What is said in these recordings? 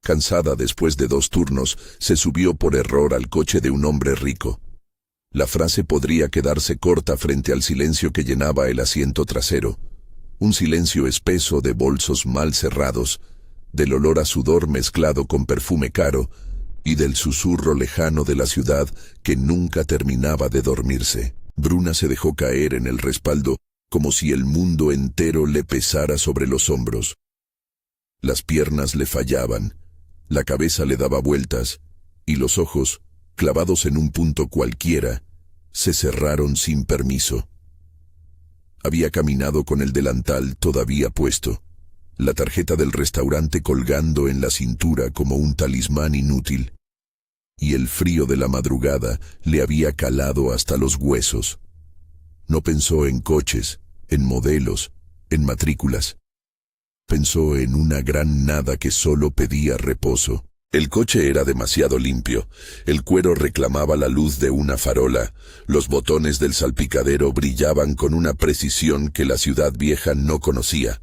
Cansada después de 2 turnos, se subió por error al coche de un hombre rico. La frase podría quedarse corta frente al silencio que llenaba el asiento trasero. Un silencio espeso de bolsos mal cerrados, del olor a sudor mezclado con perfume caro y del susurro lejano de la ciudad que nunca terminaba de dormirse. Bruna se dejó caer en el respaldo como si el mundo entero le pesara sobre los hombros. Las piernas le fallaban, la cabeza le daba vueltas y los ojos, clavados en un punto cualquiera, se cerraron sin permiso. Había caminado con el delantal todavía puesto, la tarjeta del restaurante colgando en la cintura como un talismán inútil, y el frío de la madrugada le había calado hasta los huesos. No pensó en coches, en modelos, en matrículas. Pensó en una gran nada que solo pedía reposo. El coche era demasiado limpio, el cuero reclamaba la luz de una farola, los botones del salpicadero brillaban con una precisión que la ciudad vieja no conocía.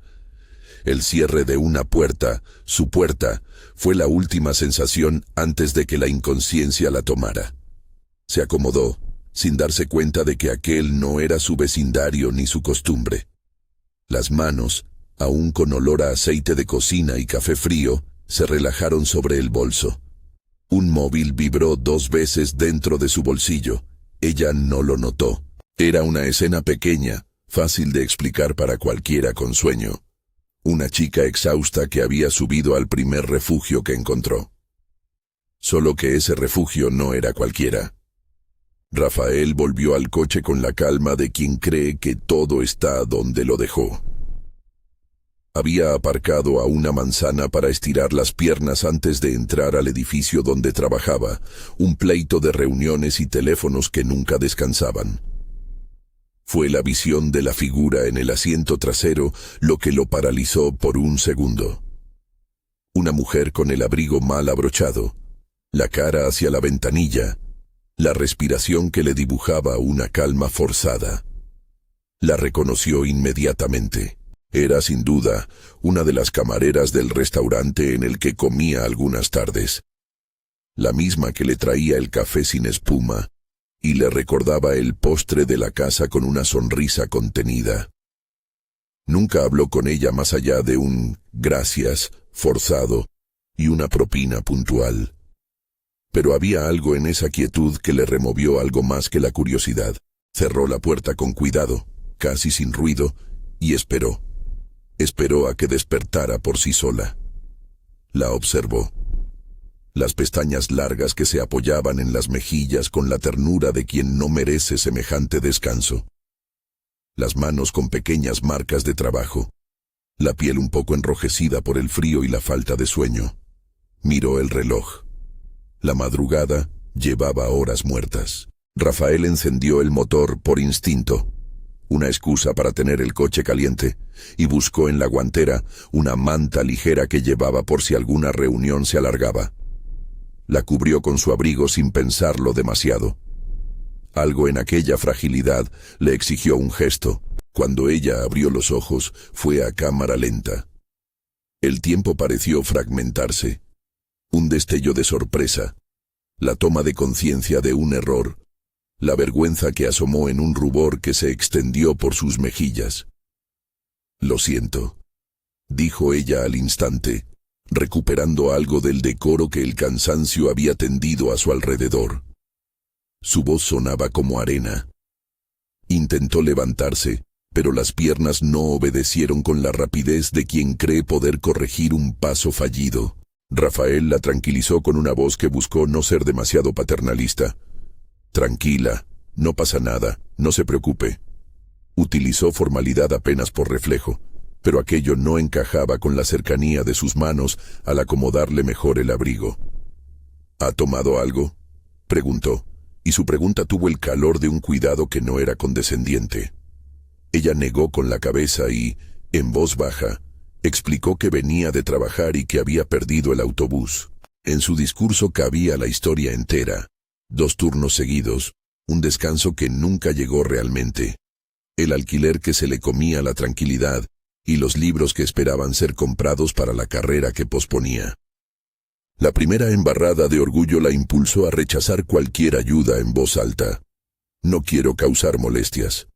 El cierre de una puerta, su puerta, fue la última sensación antes de que la inconsciencia la tomara. Se acomodó, sin darse cuenta de que aquel no era su vecindario ni su costumbre. Las manos, aún con olor a aceite de cocina y café frío, se relajaron sobre el bolso. Un móvil vibró 2 veces dentro de su bolsillo. Ella no lo notó. Era una escena pequeña, fácil de explicar para cualquiera con sueño. Una chica exhausta que había subido al primer refugio que encontró. Solo que ese refugio no era cualquiera. Rafael volvió al coche con la calma de quien cree que todo está donde lo dejó. Había aparcado a una manzana para estirar las piernas antes de entrar al edificio donde trabajaba, un pleito de reuniones y teléfonos que nunca descansaban. Fue la visión de la figura en el asiento trasero lo que lo paralizó por un segundo. Una mujer con el abrigo mal abrochado, la cara hacia la ventanilla, la respiración que le dibujaba una calma forzada. La reconoció inmediatamente. Era, sin duda, una de las camareras del restaurante en el que comía algunas tardes. La misma que le traía el café sin espuma y le recordaba el postre de la casa con una sonrisa contenida. Nunca habló con ella más allá de un gracias forzado y una propina puntual. Pero había algo en esa quietud que le removió algo más que la curiosidad. Cerró la puerta con cuidado, casi sin ruido, y esperó. Esperó a que despertara por sí sola. La observó. Las pestañas largas que se apoyaban en las mejillas con la ternura de quien no merece semejante descanso. Las manos con pequeñas marcas de trabajo. La piel un poco enrojecida por el frío y la falta de sueño. Miró el reloj. La madrugada llevaba horas muertas. Rafael encendió el motor por instinto. Una excusa para tener el coche caliente, y buscó en la guantera una manta ligera que llevaba por si alguna reunión se alargaba. La cubrió con su abrigo sin pensarlo demasiado. Algo en aquella fragilidad le exigió un gesto. Cuando ella abrió los ojos, fue a cámara lenta. El tiempo pareció fragmentarse. Un destello de sorpresa, la toma de conciencia de un error, la vergüenza que asomó en un rubor que se extendió por sus mejillas. «Lo siento», dijo ella al instante, recuperando algo del decoro que el cansancio había tendido a su alrededor. Su voz sonaba como arena. Intentó levantarse, pero las piernas no obedecieron con la rapidez de quien cree poder corregir un paso fallido. Rafael la tranquilizó con una voz que buscó no ser demasiado paternalista. «Tranquila, no pasa nada, no se preocupe». Utilizó formalidad apenas por reflejo, pero aquello no encajaba con la cercanía de sus manos al acomodarle mejor el abrigo. «¿Ha tomado algo?», preguntó, y su pregunta tuvo el calor de un cuidado que no era condescendiente. Ella negó con la cabeza y, en voz baja, explicó que venía de trabajar y que había perdido el autobús. En su discurso cabía la historia entera. 2 turnos seguidos, un descanso que nunca llegó realmente, el alquiler que se le comía la tranquilidad y los libros que esperaban ser comprados para la carrera que posponía. La primera embarrada de orgullo la impulsó a rechazar cualquier ayuda en voz alta. No quiero causar molestias.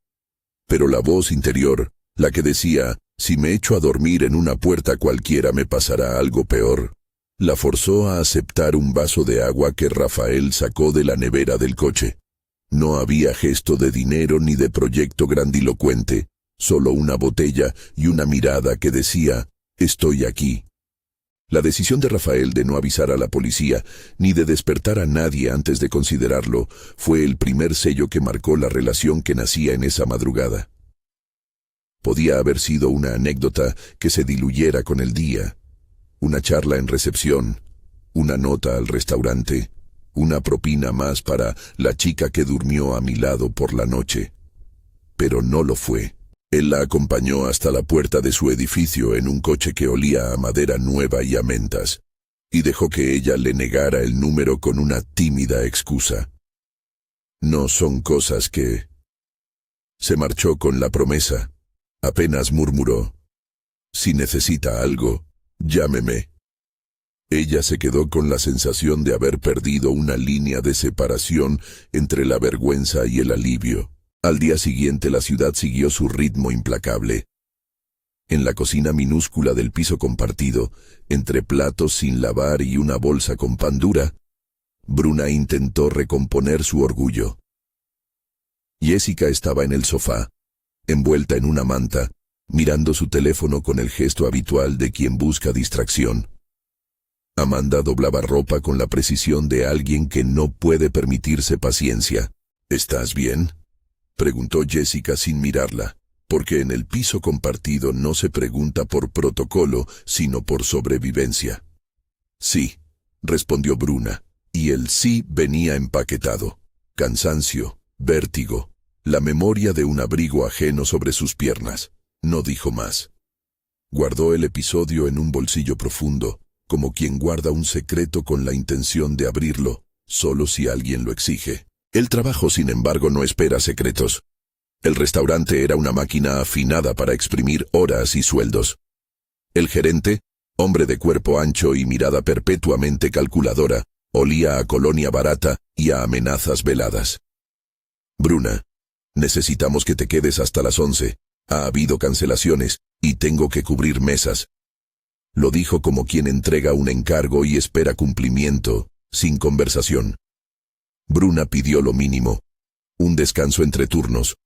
Pero la voz interior, la que decía, si me echo a dormir en una puerta cualquiera me pasará algo peor, la forzó a aceptar un vaso de agua que Rafael sacó de la nevera del coche. No había gesto de dinero ni de proyecto grandilocuente, solo una botella y una mirada que decía, estoy aquí. La decisión de Rafael de no avisar a la policía, ni de despertar a nadie antes de considerarlo, fue el primer sello que marcó la relación que nacía en esa madrugada. Podía haber sido una anécdota que se diluyera con el día, una charla en recepción, una nota al restaurante, una propina más para la chica que durmió a mi lado por la noche. Pero no lo fue. Él la acompañó hasta la puerta de su edificio en un coche que olía a madera nueva y a mentas, y dejó que ella le negara el número con una tímida excusa. No son cosas que... Se marchó con la promesa. Apenas murmuró, si necesita algo, llámeme. Ella se quedó con la sensación de haber perdido una línea de separación entre la vergüenza y el alivio. Al día siguiente la ciudad siguió su ritmo implacable. En la cocina minúscula del piso compartido, entre platos sin lavar y una bolsa con pan dura, Bruna intentó recomponer su orgullo. Jessica estaba en el sofá, envuelta en una manta, mirando su teléfono con el gesto habitual de quien busca distracción. Amanda doblaba ropa con la precisión de alguien que no puede permitirse paciencia. ¿Estás bien?, preguntó Jessica sin mirarla, porque en el piso compartido no se pregunta por protocolo, sino por sobrevivencia. Sí, respondió Bruna, y el sí venía empaquetado. Cansancio, vértigo, la memoria de un abrigo ajeno sobre sus piernas. No dijo más. Guardó el episodio en un bolsillo profundo, como quien guarda un secreto con la intención de abrirlo, solo si alguien lo exige. El trabajo, sin embargo, no espera secretos. El restaurante era una máquina afinada para exprimir horas y sueldos. El gerente, hombre de cuerpo ancho y mirada perpetuamente calculadora, olía a colonia barata y a amenazas veladas. Bruna, necesitamos que te quedes hasta las 11. Ha habido cancelaciones, y tengo que cubrir mesas. Lo dijo como quien entrega un encargo y espera cumplimiento, sin conversación. Bruna pidió lo mínimo, un descanso entre turnos,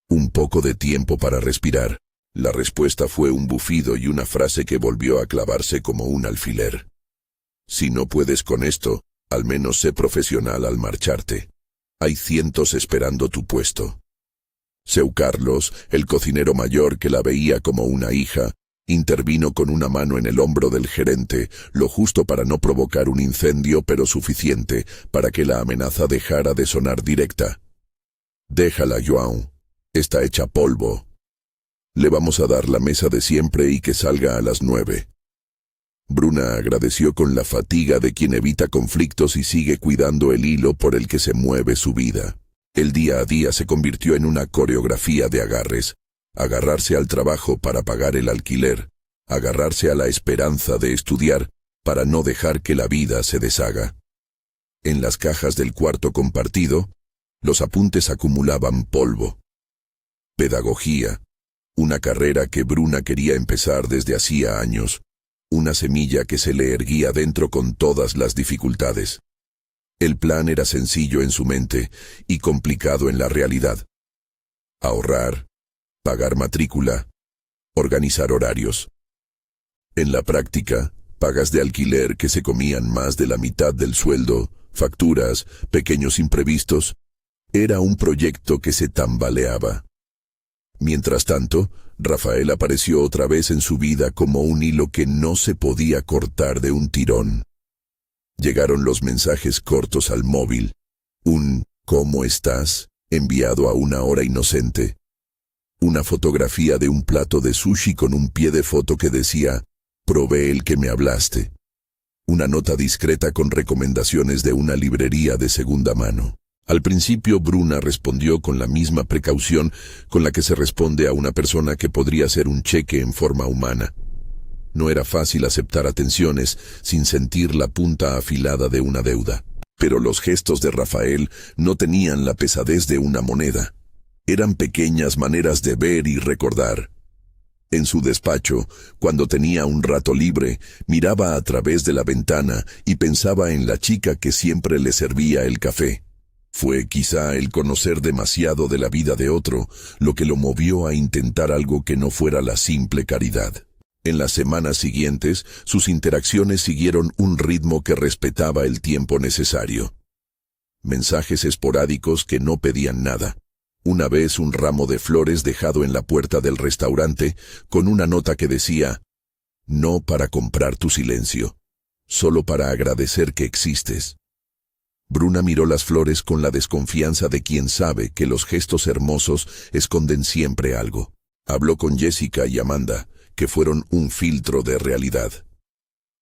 un poco de tiempo para respirar. La respuesta fue un bufido y una frase que volvió a clavarse como un alfiler. Si no puedes con esto, al menos sé profesional al marcharte. Hay cientos esperando tu puesto. Seu Carlos, el cocinero mayor que la veía como una hija, intervino con una mano en el hombro del gerente, lo justo para no provocar un incendio, pero suficiente para que la amenaza dejara de sonar directa. Déjala, João. Está hecha polvo. Le vamos a dar la mesa de siempre y que salga a las 9. Bruna agradeció con la fatiga de quien evita conflictos y sigue cuidando el hilo por el que se mueve su vida. El día a día se convirtió en una coreografía de agarres. Agarrarse al trabajo para pagar el alquiler, agarrarse a la esperanza de estudiar para no dejar que la vida se deshaga. En las cajas del cuarto compartido, los apuntes acumulaban polvo. Pedagogía, una carrera que Bruna quería empezar desde hacía años, una semilla que se le erguía dentro con todas las dificultades. El plan era sencillo en su mente y complicado en la realidad. Ahorrar, pagar matrícula, organizar horarios. En la práctica, pagas de alquiler que se comían más de la mitad del sueldo, facturas, pequeños imprevistos. Era un proyecto que se tambaleaba. Mientras tanto, Rafael apareció otra vez en su vida como un hilo que no se podía cortar de un tirón. Llegaron los mensajes cortos al móvil. Un ¿cómo estás?, enviado a una hora inocente. Una fotografía de un plato de sushi con un pie de foto que decía, probé el que me hablaste. Una nota discreta con recomendaciones de una librería de segunda mano. Al principio Bruna respondió con la misma precaución con la que se responde a una persona que podría ser un cheque en forma humana. No era fácil aceptar atenciones sin sentir la punta afilada de una deuda. Pero los gestos de Rafael no tenían la pesadez de una moneda. Eran pequeñas maneras de ver y recordar. En su despacho, cuando tenía un rato libre, miraba a través de la ventana y pensaba en la chica que siempre le servía el café. Fue quizá el conocer demasiado de la vida de otro lo que lo movió a intentar algo que no fuera la simple caridad. En las semanas siguientes, sus interacciones siguieron un ritmo que respetaba el tiempo necesario. Mensajes esporádicos que no pedían nada. Una vez un ramo de flores dejado en la puerta del restaurante con una nota que decía: «No para comprar tu silencio, solo para agradecer que existes». Bruna miró las flores con la desconfianza de quien sabe que los gestos hermosos esconden siempre algo. Habló con Jessica y Amanda, que fueron un filtro de realidad.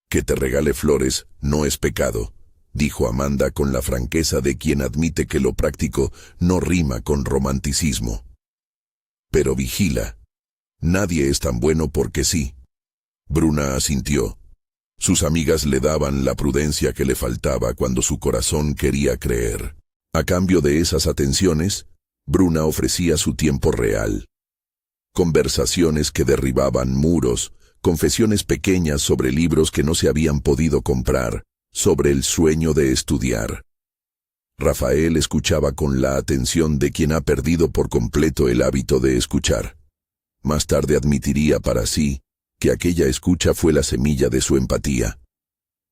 «Que te regale flores no es pecado», dijo Amanda con la franqueza de quien admite que lo práctico no rima con romanticismo. «Pero vigila. Nadie es tan bueno porque sí». Bruna asintió. Sus amigas le daban la prudencia que le faltaba cuando su corazón quería creer. A cambio de esas atenciones, Bruna ofrecía su tiempo real. Conversaciones que derribaban muros, confesiones pequeñas sobre libros que no se habían podido comprar, sobre el sueño de estudiar. Rafael escuchaba con la atención de quien ha perdido por completo el hábito de escuchar. Más tarde admitiría para sí que aquella escucha fue la semilla de su empatía.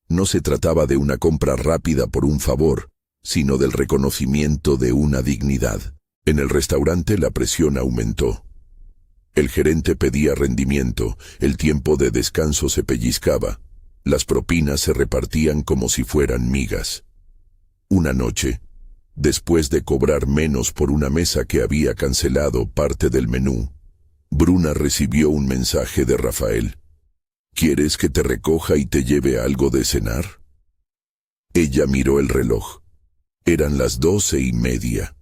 No se trataba de una compra rápida por un favor, sino del reconocimiento de una dignidad. En el restaurante la presión aumentó. El gerente pedía rendimiento, el tiempo de descanso se pellizcaba, las propinas se repartían como si fueran migas. Una noche, después de cobrar menos por una mesa que había cancelado parte del menú, Bruna recibió un mensaje de Rafael. «¿Quieres que te recoja y te lleve algo de cenar?» Ella miró el reloj. Eran las 12:30.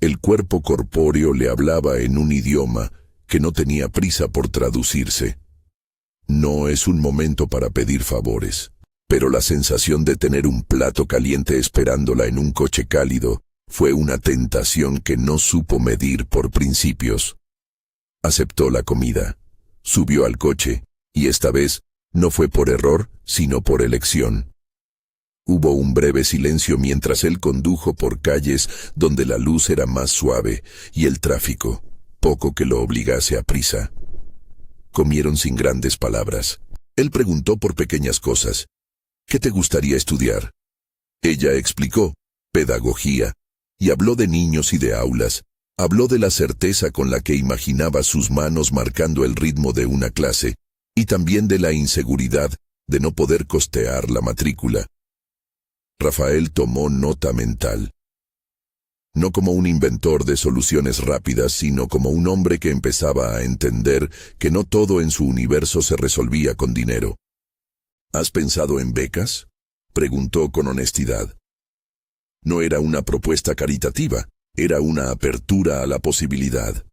El cuerpo corpóreo le hablaba en un idioma que no tenía prisa por traducirse. No es un momento para pedir favores, pero la sensación de tener un plato caliente esperándola en un coche cálido fue una tentación que no supo medir por principios. Aceptó la comida, subió al coche, y esta vez no fue por error, sino por elección. Hubo un breve silencio mientras él condujo por calles donde la luz era más suave y el tráfico, poco que lo obligase a prisa. Comieron sin grandes palabras. Él preguntó por pequeñas cosas. «¿Qué te gustaría estudiar?» Ella explicó: pedagogía, y habló de niños y de aulas. Habló de la certeza con la que imaginaba sus manos marcando el ritmo de una clase, y también de la inseguridad de no poder costear la matrícula. Rafael tomó nota mental. No como un inventor de soluciones rápidas, sino como un hombre que empezaba a entender que no todo en su universo se resolvía con dinero. «¿Has pensado en becas?», preguntó con honestidad. No era una propuesta caritativa, era una apertura a la posibilidad.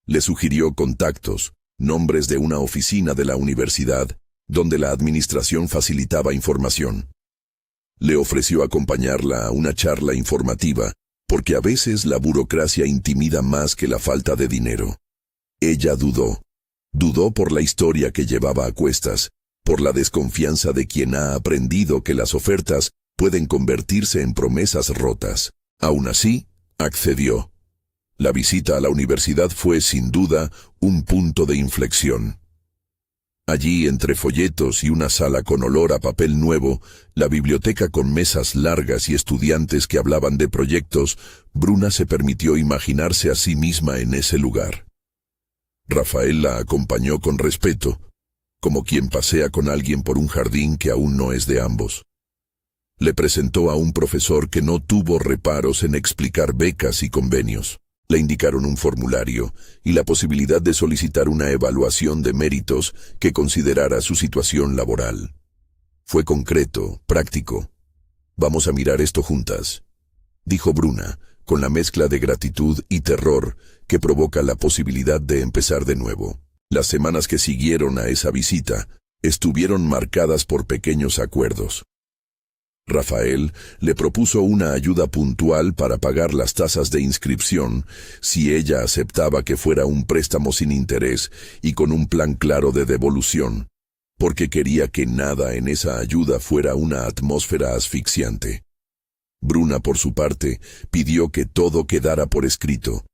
Le sugirió contactos, nombres de una oficina de la universidad, donde la administración facilitaba información. Le ofreció acompañarla a una charla informativa, porque a veces la burocracia intimida más que la falta de dinero. Ella dudó. Dudó por la historia que llevaba a cuestas, por la desconfianza de quien ha aprendido que las ofertas pueden convertirse en promesas rotas. Aún así, accedió. La visita a la universidad fue, sin duda, un punto de inflexión. Allí, entre folletos y una sala con olor a papel nuevo, la biblioteca con mesas largas y estudiantes que hablaban de proyectos, Bruna se permitió imaginarse a sí misma en ese lugar. Rafael la acompañó con respeto, como quien pasea con alguien por un jardín que aún no es de ambos. Le presentó a un profesor que no tuvo reparos en explicar becas y convenios. Le indicaron un formulario y la posibilidad de solicitar una evaluación de méritos que considerara su situación laboral. Fue concreto, práctico. «Vamos a mirar esto juntas», dijo Bruna, con la mezcla de gratitud y terror que provoca la posibilidad de empezar de nuevo. Las semanas que siguieron a esa visita estuvieron marcadas por pequeños acuerdos. Rafael le propuso una ayuda puntual para pagar las tasas de inscripción si ella aceptaba que fuera un préstamo sin interés y con un plan claro de devolución, porque quería que nada en esa ayuda fuera una atmósfera asfixiante. Bruna, por su parte, pidió que todo quedara por escrito,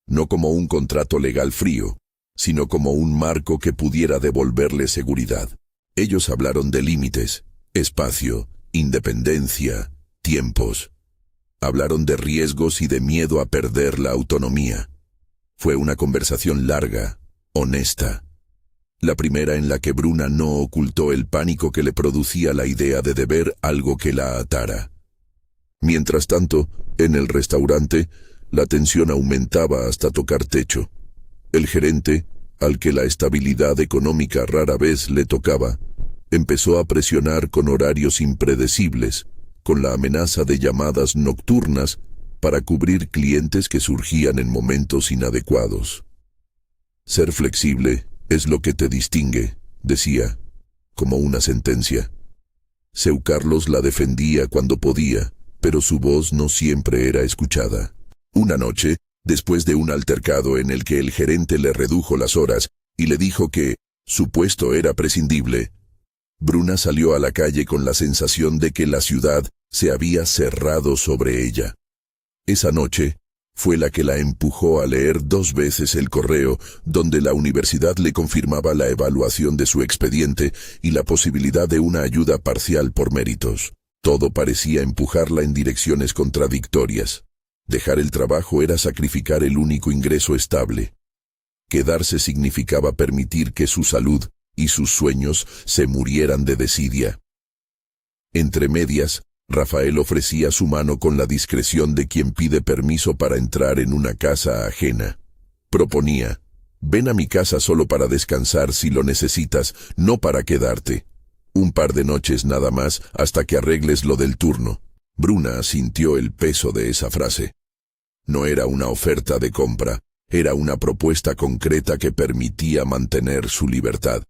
no como un contrato legal frío, sino como un marco que pudiera devolverle seguridad. Ellos hablaron de límites, espacio, independencia, tiempos. Hablaron de riesgos y de miedo a perder la autonomía. Fue una conversación larga, honesta. La primera en la que Bruna no ocultó el pánico que le producía la idea de deber algo que la atara. Mientras tanto, en el restaurante, la tensión aumentaba hasta tocar techo. El gerente, al que la estabilidad económica rara vez le tocaba, empezó a presionar con horarios impredecibles, con la amenaza de llamadas nocturnas para cubrir clientes que surgían en momentos inadecuados. Ser flexible es lo que te distingue, decía, como una sentencia. Seu Carlos la defendía cuando podía, pero su voz no siempre era escuchada. Una noche, después de un altercado en el que el gerente le redujo las horas y le dijo que su puesto era prescindible, Bruna salió a la calle con la sensación de que la ciudad se había cerrado sobre ella. Esa noche fue la que la empujó a leer 2 veces el correo donde la universidad le confirmaba la evaluación de su expediente y la posibilidad de una ayuda parcial por méritos. Todo parecía empujarla en direcciones contradictorias. Dejar el trabajo era sacrificar el único ingreso estable. Quedarse significaba permitir que su salud y sus sueños se murieran de desidia. Entre medias, Rafael ofrecía su mano con la discreción de quien pide permiso para entrar en una casa ajena. Proponía: ven a mi casa solo para descansar si lo necesitas, no para quedarte. Un par de noches nada más hasta que arregles lo del turno. Bruna sintió el peso de esa frase. No era una oferta de compra, era una propuesta concreta que permitía mantener su libertad.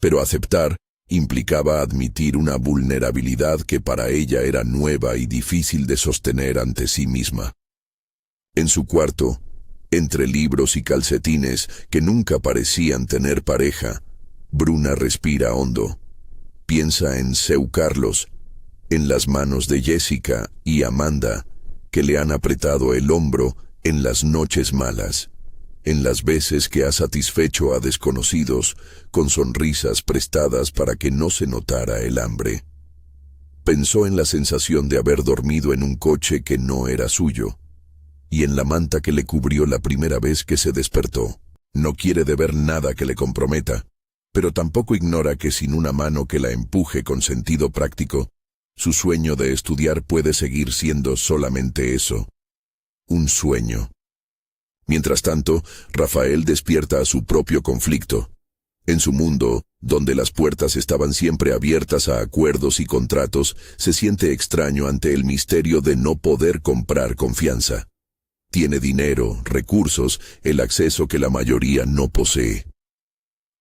Pero aceptar implicaba admitir una vulnerabilidad que para ella era nueva y difícil de sostener ante sí misma. En su cuarto, entre libros y calcetines que nunca parecían tener pareja, Bruna respira hondo. Piensa en Seu Carlos, en las manos de Jessica y Amanda, que le han apretado el hombro en las noches malas, en las veces que ha satisfecho a desconocidos con sonrisas prestadas para que no se notara el hambre. Pensó en la sensación de haber dormido en un coche que no era suyo, y en la manta que le cubrió la primera vez que se despertó. No quiere deber nada que le comprometa, pero tampoco ignora que sin una mano que la empuje con sentido práctico, su sueño de estudiar puede seguir siendo solamente eso, un sueño. Mientras tanto, Rafael despierta a su propio conflicto. En su mundo, donde las puertas estaban siempre abiertas a acuerdos y contratos, se siente extraño ante el misterio de no poder comprar confianza. Tiene dinero, recursos, el acceso que la mayoría no posee.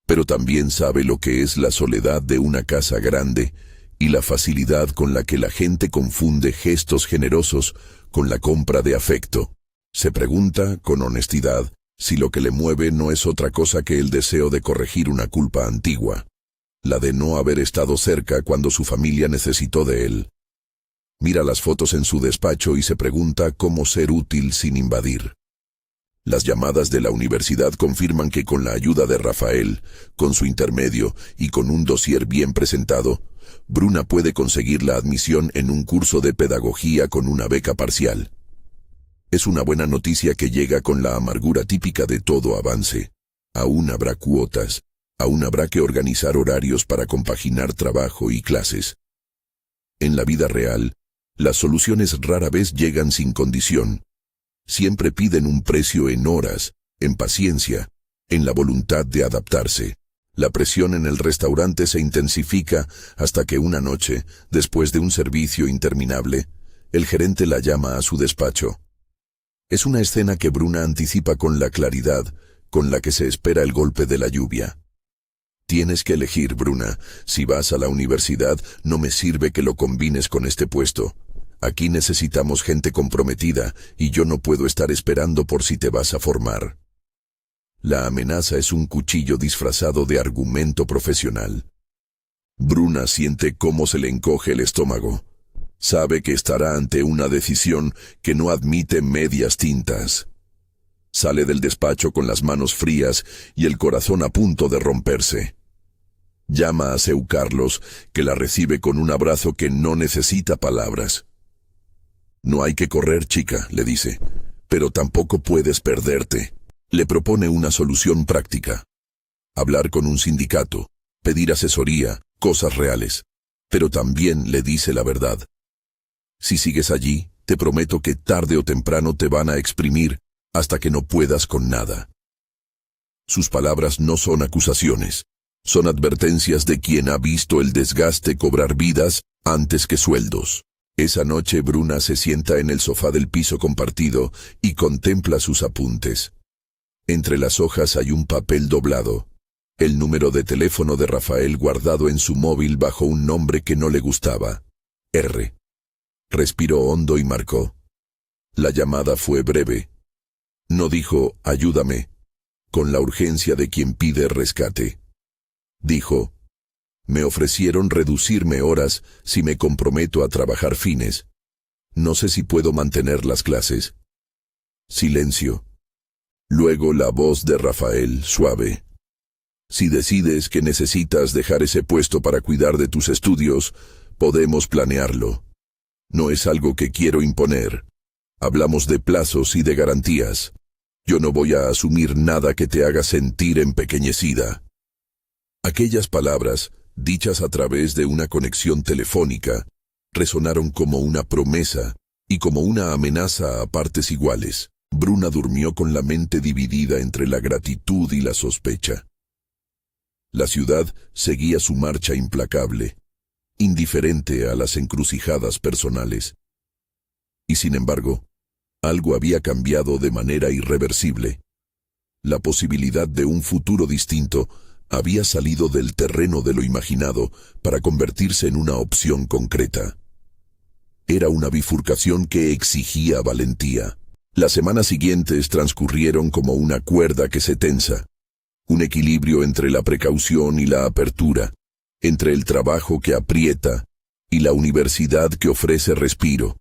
Pero también sabe lo que es la soledad de una casa grande y la facilidad con la que la gente confunde gestos generosos con la compra de afecto. Se pregunta, con honestidad, si lo que le mueve no es otra cosa que el deseo de corregir una culpa antigua, la de no haber estado cerca cuando su familia necesitó de él. Mira las fotos en su despacho y se pregunta cómo ser útil sin invadir. Las llamadas de la universidad confirman que con la ayuda de Rafael, con su intermedio y con un dossier bien presentado, Bruna puede conseguir la admisión en un curso de pedagogía con una beca parcial. Es una buena noticia que llega con la amargura típica de todo avance. Aún habrá cuotas, aún habrá que organizar horarios para compaginar trabajo y clases. En la vida real, las soluciones rara vez llegan sin condición. Siempre piden un precio en horas, en paciencia, en la voluntad de adaptarse. La presión en el restaurante se intensifica hasta que una noche, después de un servicio interminable, el gerente la llama a su despacho. Es una escena que Bruna anticipa con la claridad con la que se espera el golpe de la lluvia. Tienes que elegir, Bruna. Si vas a la universidad, no me sirve que lo combines con este puesto. Aquí necesitamos gente comprometida, y yo no puedo estar esperando por si te vas a formar. La amenaza es un cuchillo disfrazado de argumento profesional. Bruna siente cómo se le encoge el estómago. Sabe que estará ante una decisión que no admite medias tintas. Sale del despacho con las manos frías y el corazón a punto de romperse. Llama a seu Carlos, que la recibe con un abrazo que no necesita palabras. «No hay que correr, chica», le dice, «pero tampoco puedes perderte». Le propone una solución práctica. Hablar con un sindicato, pedir asesoría, cosas reales. Pero también le dice la verdad. Si sigues allí, te prometo que tarde o temprano te van a exprimir hasta que no puedas con nada. Sus palabras no son acusaciones, son advertencias de quien ha visto el desgaste cobrar vidas antes que sueldos. Esa noche Bruna se sienta en el sofá del piso compartido y contempla sus apuntes. Entre las hojas hay un papel doblado, el número de teléfono de Rafael guardado en su móvil bajo un nombre que no le gustaba, R. Respiró hondo y marcó. La llamada fue breve. No dijo, ayúdame, con la urgencia de quien pide rescate. Dijo, me ofrecieron reducirme horas si me comprometo a trabajar fines. No sé si puedo mantener las clases. Silencio. Luego la voz de Rafael, suave. Si decides que necesitas dejar ese puesto para cuidar de tus estudios, podemos planearlo. No es algo que quiero imponer. Hablamos de plazos y de garantías. Yo no voy a asumir nada que te haga sentir empequeñecida. Aquellas palabras, dichas a través de una conexión telefónica, resonaron como una promesa y como una amenaza a partes iguales. Bruna durmió con la mente dividida entre la gratitud y la sospecha. La ciudad seguía su marcha implacable, indiferente a las encrucijadas personales. Y sin embargo, algo había cambiado de manera irreversible. La posibilidad de un futuro distinto había salido del terreno de lo imaginado para convertirse en una opción concreta. Era una bifurcación que exigía valentía. Las semanas siguientes transcurrieron como una cuerda que se tensa, un equilibrio entre la precaución y la apertura, entre el trabajo que aprieta y la universidad que ofrece respiro.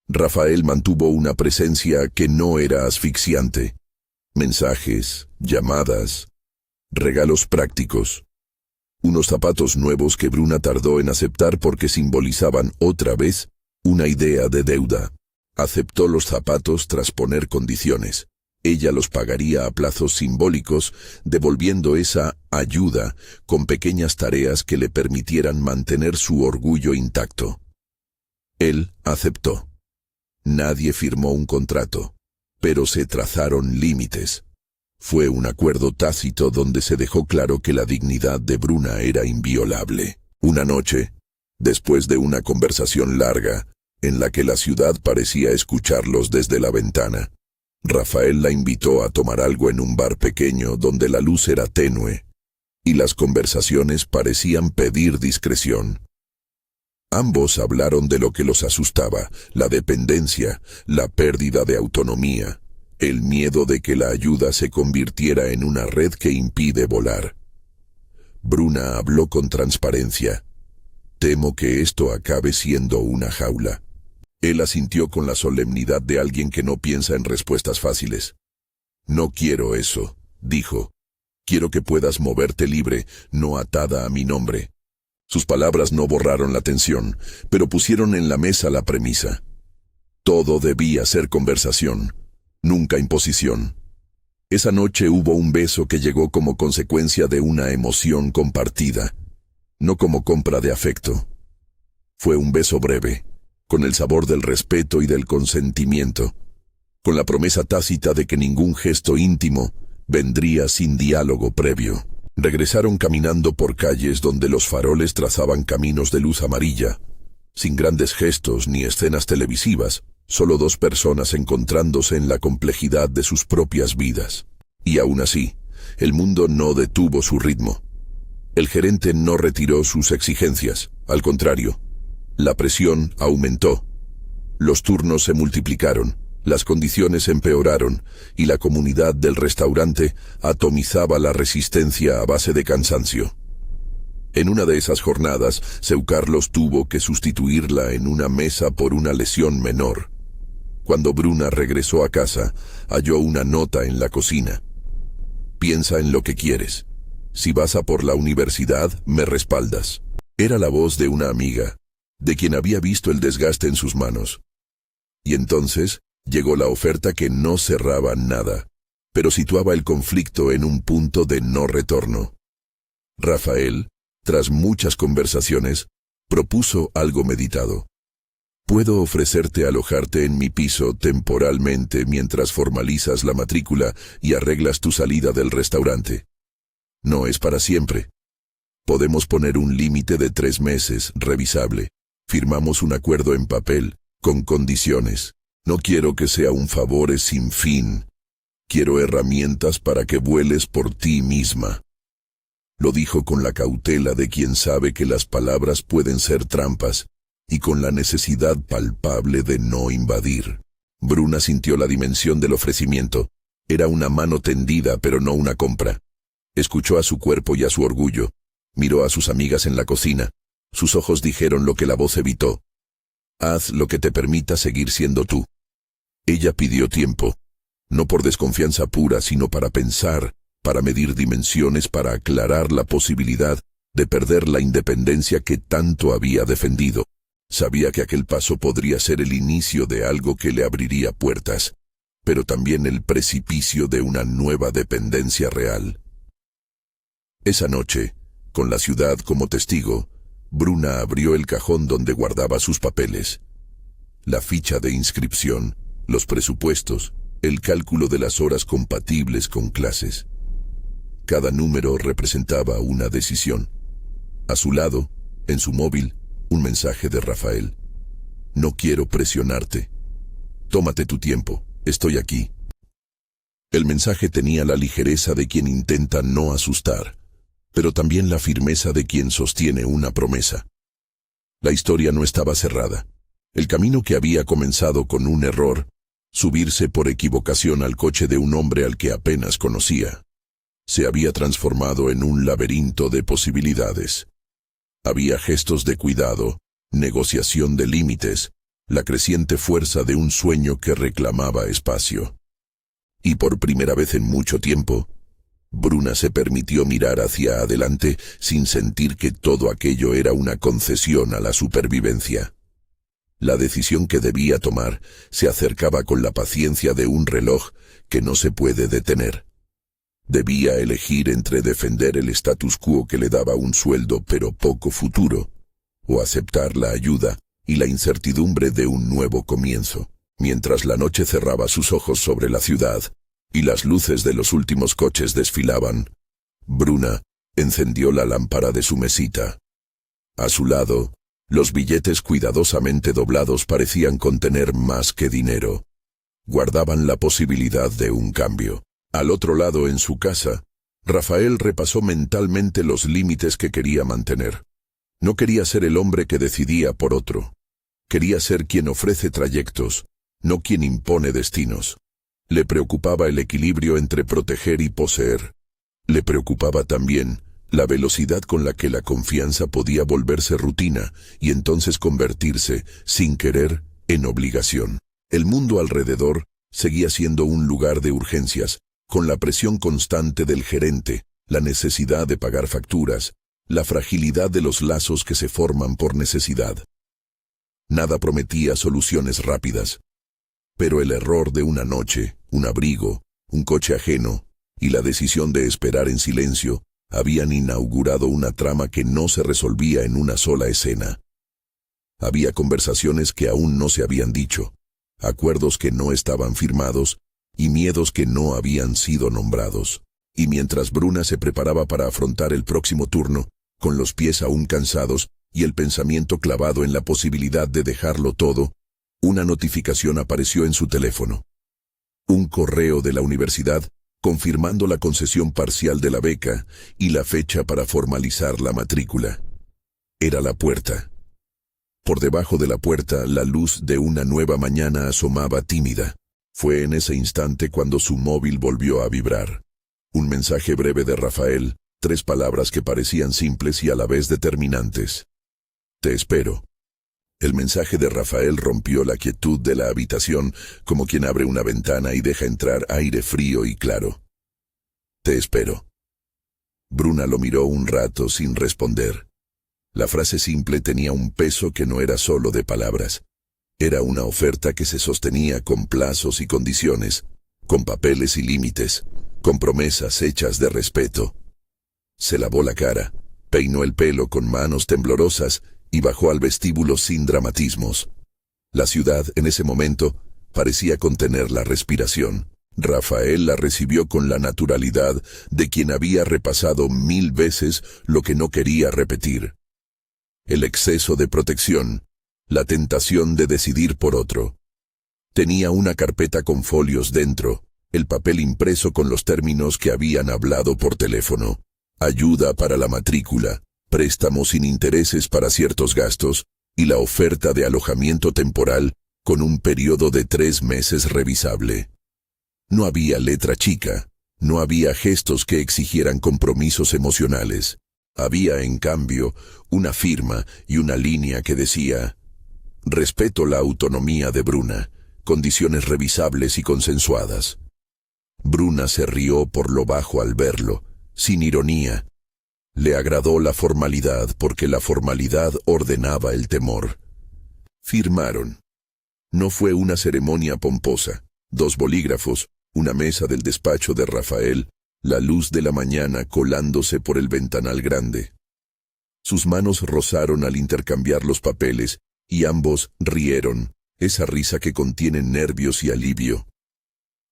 Rafael mantuvo una presencia que no era asfixiante. Mensajes, llamadas, regalos prácticos. Unos zapatos nuevos que Bruna tardó en aceptar porque simbolizaban otra vez una idea de deuda. Aceptó los zapatos tras poner condiciones. Ella los pagaría a plazos simbólicos, devolviendo esa ayuda con pequeñas tareas que le permitieran mantener su orgullo intacto. Él aceptó. Nadie firmó un contrato, pero se trazaron límites. Fue un acuerdo tácito donde se dejó claro que la dignidad de Bruna era inviolable. Una noche, después de una conversación larga, en la que la ciudad parecía escucharlos desde la ventana, Rafael la invitó a tomar algo en un bar pequeño donde la luz era tenue y las conversaciones parecían pedir discreción. Ambos hablaron de lo que los asustaba, la dependencia, la pérdida de autonomía, el miedo de que la ayuda se convirtiera en una red que impide volar. Bruna habló con transparencia. Temo que esto acabe siendo una jaula. Él asintió con la solemnidad de alguien que no piensa en respuestas fáciles. No quiero eso, dijo. Quiero que puedas moverte libre, no atada a mi nombre. Sus palabras no borraron la tensión, pero pusieron en la mesa la premisa. Todo debía ser conversación, nunca imposición. Esa noche hubo un beso que llegó como consecuencia de una emoción compartida, no como compra de afecto. Fue un beso breve, con el sabor del respeto y del consentimiento, con la promesa tácita de que ningún gesto íntimo vendría sin diálogo previo. Regresaron caminando por calles donde los faroles trazaban caminos de luz amarilla, sin grandes gestos ni escenas televisivas, solo dos personas encontrándose en la complejidad de sus propias vidas. Y aún así, el mundo no detuvo su ritmo. El gerente no retiró sus exigencias, al contrario, la presión aumentó. Los turnos se multiplicaron, las condiciones empeoraron y la comunidad del restaurante atomizaba la resistencia a base de cansancio. En una de esas jornadas, Seu Carlos tuvo que sustituirla en una mesa por una lesión menor. Cuando Bruna regresó a casa, halló una nota en la cocina. Piensa en lo que quieres. Si vas a por la universidad, me respaldas. Era la voz de una amiga, de quien había visto el desgaste en sus manos. Y entonces llegó la oferta que no cerraba nada, pero situaba el conflicto en un punto de no retorno. Rafael, tras muchas conversaciones, propuso algo meditado. Puedo ofrecerte alojarte en mi piso temporalmente mientras formalizas la matrícula y arreglas tu salida del restaurante. No es para siempre. Podemos poner un límite de 3 meses, revisable. Firmamos un acuerdo en papel, con condiciones. No quiero que sea un favor sin fin. Quiero herramientas para que vueles por ti misma. Lo dijo con la cautela de quien sabe que las palabras pueden ser trampas, y con la necesidad palpable de no invadir. Bruna sintió la dimensión del ofrecimiento. Era una mano tendida, pero no una compra. Escuchó a su cuerpo y a su orgullo. Miró a sus amigas en la cocina. Sus ojos dijeron lo que la voz evitó. Haz lo que te permita seguir siendo tú. Ella pidió tiempo. No por desconfianza pura, sino para pensar, para medir dimensiones, para aclarar la posibilidad de perder la independencia que tanto había defendido. Sabía que aquel paso podría ser el inicio de algo que le abriría puertas, pero también el precipicio de una nueva dependencia real. Esa noche, con la ciudad como testigo, Bruna abrió el cajón donde guardaba sus papeles. La ficha de inscripción, los presupuestos, el cálculo de las horas compatibles con clases. Cada número representaba una decisión. A su lado, en su móvil, un mensaje de Rafael. No quiero presionarte. Tómate tu tiempo, estoy aquí. El mensaje tenía la ligereza de quien intenta no asustar, pero también la firmeza de quien sostiene una promesa. La historia no estaba cerrada. El camino que había comenzado con un error, subirse por equivocación al coche de un hombre al que apenas conocía, se había transformado en un laberinto de posibilidades. Había gestos de cuidado, negociación de límites, la creciente fuerza de un sueño que reclamaba espacio. Y por primera vez en mucho tiempo, Bruna se permitió mirar hacia adelante sin sentir que todo aquello era una concesión a la supervivencia. La decisión que debía tomar se acercaba con la paciencia de un reloj que no se puede detener. Debía elegir entre defender el status quo que le daba un sueldo pero poco futuro, o aceptar la ayuda y la incertidumbre de un nuevo comienzo. Mientras la noche cerraba sus ojos sobre la ciudad y las luces de los últimos coches desfilaban, Bruna encendió la lámpara de su mesita. A su lado, los billetes cuidadosamente doblados parecían contener más que dinero. Guardaban la posibilidad de un cambio. Al otro lado, en su casa, Rafael repasó mentalmente los límites que quería mantener. No quería ser el hombre que decidía por otro. Quería ser quien ofrece trayectos, no quien impone destinos. Le preocupaba el equilibrio entre proteger y poseer. Le preocupaba también la velocidad con la que la confianza podía volverse rutina y entonces convertirse, sin querer, en obligación. El mundo alrededor seguía siendo un lugar de urgencias, con la presión constante del gerente, la necesidad de pagar facturas, la fragilidad de los lazos que se forman por necesidad. Nada prometía soluciones rápidas, pero el error de una noche, un abrigo, un coche ajeno y la decisión de esperar en silencio habían inaugurado una trama que no se resolvía en una sola escena. Había conversaciones que aún no se habían dicho, acuerdos que no estaban firmados y miedos que no habían sido nombrados. Y mientras Bruna se preparaba para afrontar el próximo turno, con los pies aún cansados y el pensamiento clavado en la posibilidad de dejarlo todo, una notificación apareció en su teléfono. Un correo de la universidad confirmando la concesión parcial de la beca y la fecha para formalizar la matrícula. Era la puerta. Por debajo de la puerta, la luz de una nueva mañana asomaba tímida. Fue en ese instante cuando su móvil volvió a vibrar. Un mensaje breve de Rafael, 3 palabras que parecían simples y a la vez determinantes. Te espero. El mensaje de Rafael rompió la quietud de la habitación, como quien abre una ventana y deja entrar aire frío y claro. Te espero. Bruna lo miró un rato sin responder. La frase simple tenía un peso que no era solo de palabras. Era una oferta que se sostenía con plazos y condiciones, con papeles y límites, con promesas hechas de respeto. Se lavó la cara, peinó el pelo con manos temblorosas y bajó al vestíbulo sin dramatismos. La ciudad, en ese momento, parecía contener la respiración. Rafael la recibió con la naturalidad de quien había repasado 1000 veces lo que no quería repetir. El exceso de protección, la tentación de decidir por otro. Tenía una carpeta con folios dentro, el papel impreso con los términos que habían hablado por teléfono. Ayuda para la matrícula, préstamos sin intereses para ciertos gastos, y la oferta de alojamiento temporal con un periodo de 3 meses revisable. No había letra chica, no había gestos que exigieran compromisos emocionales. Había, en cambio, una firma y una línea que decía: respeto la autonomía de Bruna, condiciones revisables y consensuadas. Bruna se rió por lo bajo al verlo, sin ironía. Le agradó la formalidad porque la formalidad ordenaba el temor. Firmaron. No fue una ceremonia pomposa. 2 bolígrafos, una mesa del despacho de Rafael, la luz de la mañana colándose por el ventanal grande. Sus manos rozaron al intercambiar los papeles, y ambos rieron, esa risa que contiene nervios y alivio.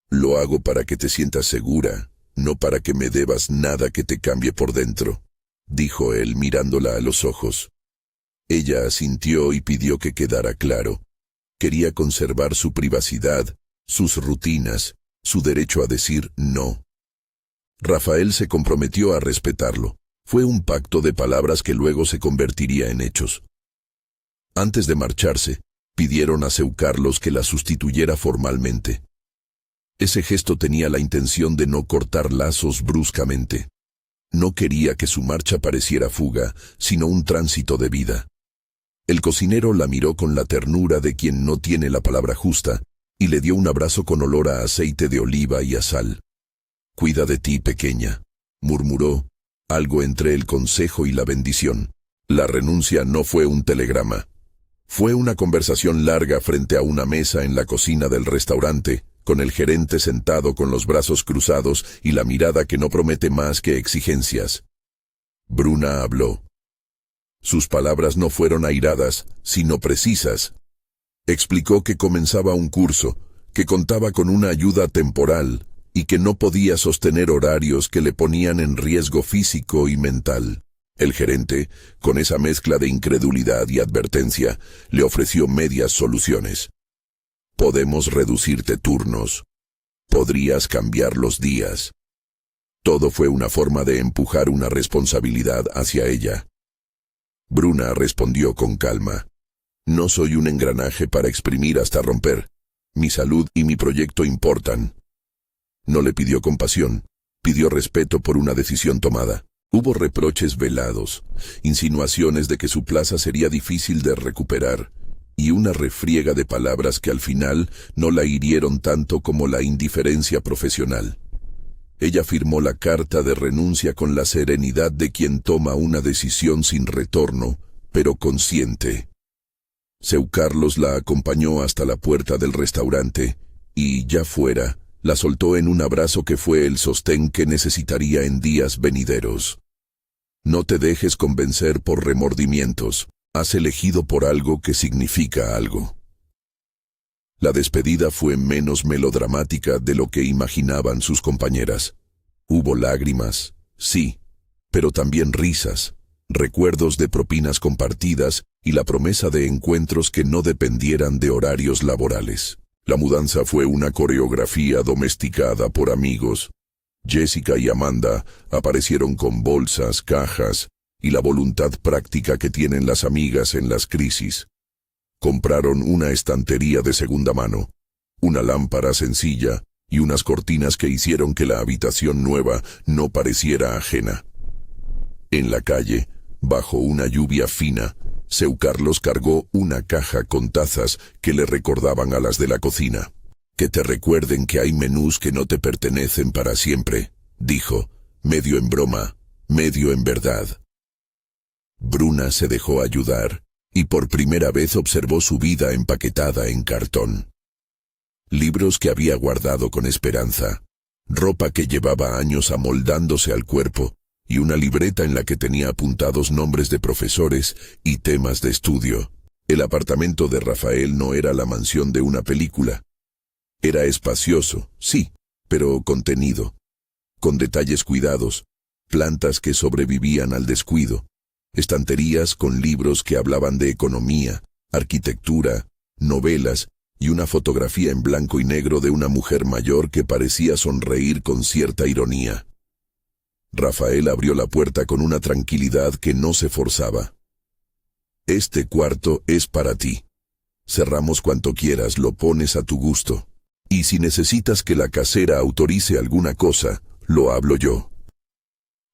Lo hago para que te sientas segura, no para que me debas nada que te cambie por dentro, dijo él mirándola a los ojos. Ella asintió y pidió que quedara claro. Quería conservar su privacidad, sus rutinas, su derecho a decir no. Rafael se comprometió a respetarlo. Fue un pacto de palabras que luego se convertiría en hechos. Antes de marcharse, pidieron a Seu Carlos que la sustituyera formalmente. Ese gesto tenía la intención de no cortar lazos bruscamente. No quería que su marcha pareciera fuga, sino un tránsito de vida. El cocinero la miró con la ternura de quien no tiene la palabra justa, y le dio un abrazo con olor a aceite de oliva y a sal. «Cuida de ti, pequeña», murmuró, algo entre el consejo y la bendición. La renuncia no fue un telegrama. Fue una conversación larga frente a una mesa en la cocina del restaurante, con el gerente sentado con los brazos cruzados y la mirada que no promete más que exigencias. Bruna habló. Sus palabras no fueron airadas, sino precisas. Explicó que comenzaba un curso, que contaba con una ayuda temporal y que no podía sostener horarios que le ponían en riesgo físico y mental. El gerente, con esa mezcla de incredulidad y advertencia, le ofreció medias soluciones. Podemos reducirte turnos. Podrías cambiar los días. Todo fue una forma de empujar una responsabilidad hacia ella. Bruna respondió con calma. No soy un engranaje para exprimir hasta romper. Mi salud y mi proyecto importan. No le pidió compasión, pidió respeto por una decisión tomada. Hubo reproches velados, insinuaciones de que su plaza sería difícil de recuperar, y una refriega de palabras que al final no la hirieron tanto como la indiferencia profesional. Ella firmó la carta de renuncia con la serenidad de quien toma una decisión sin retorno, pero consciente. Seu Carlos la acompañó hasta la puerta del restaurante, y, ya fuera, la soltó en un abrazo que fue el sostén que necesitaría en días venideros. No te dejes convencer por remordimientos. Has elegido por algo que significa algo. La despedida fue menos melodramática de lo que imaginaban sus compañeras. Hubo lágrimas, sí, pero también risas, recuerdos de propinas compartidas y la promesa de encuentros que no dependieran de horarios laborales. La mudanza fue una coreografía domesticada por amigos. Jessica y Amanda aparecieron con bolsas, cajas y la voluntad práctica que tienen las amigas en las crisis. Compraron una estantería de segunda mano, una lámpara sencilla y unas cortinas que hicieron que la habitación nueva no pareciera ajena. En la calle, bajo una lluvia fina, Seu Carlos cargó una caja con tazas que le recordaban a las de la cocina. «Que te recuerden que hay menús que no te pertenecen para siempre», dijo, medio en broma, medio en verdad. Bruna se dejó ayudar y por primera vez observó su vida empaquetada en cartón. Libros que había guardado con esperanza, ropa que llevaba años amoldándose al cuerpo y una libreta en la que tenía apuntados nombres de profesores y temas de estudio. El apartamento de Rafael no era la mansión de una película. Era espacioso, sí, pero contenido, con detalles cuidados, plantas que sobrevivían al descuido, estanterías con libros que hablaban de economía, arquitectura, novelas y una fotografía en blanco y negro de una mujer mayor que parecía sonreír con cierta ironía. Rafael abrió la puerta con una tranquilidad que no se forzaba. «Este cuarto es para ti. Cerramos cuanto quieras, lo pones a tu gusto. Y si necesitas que la casera autorice alguna cosa, lo hablo yo».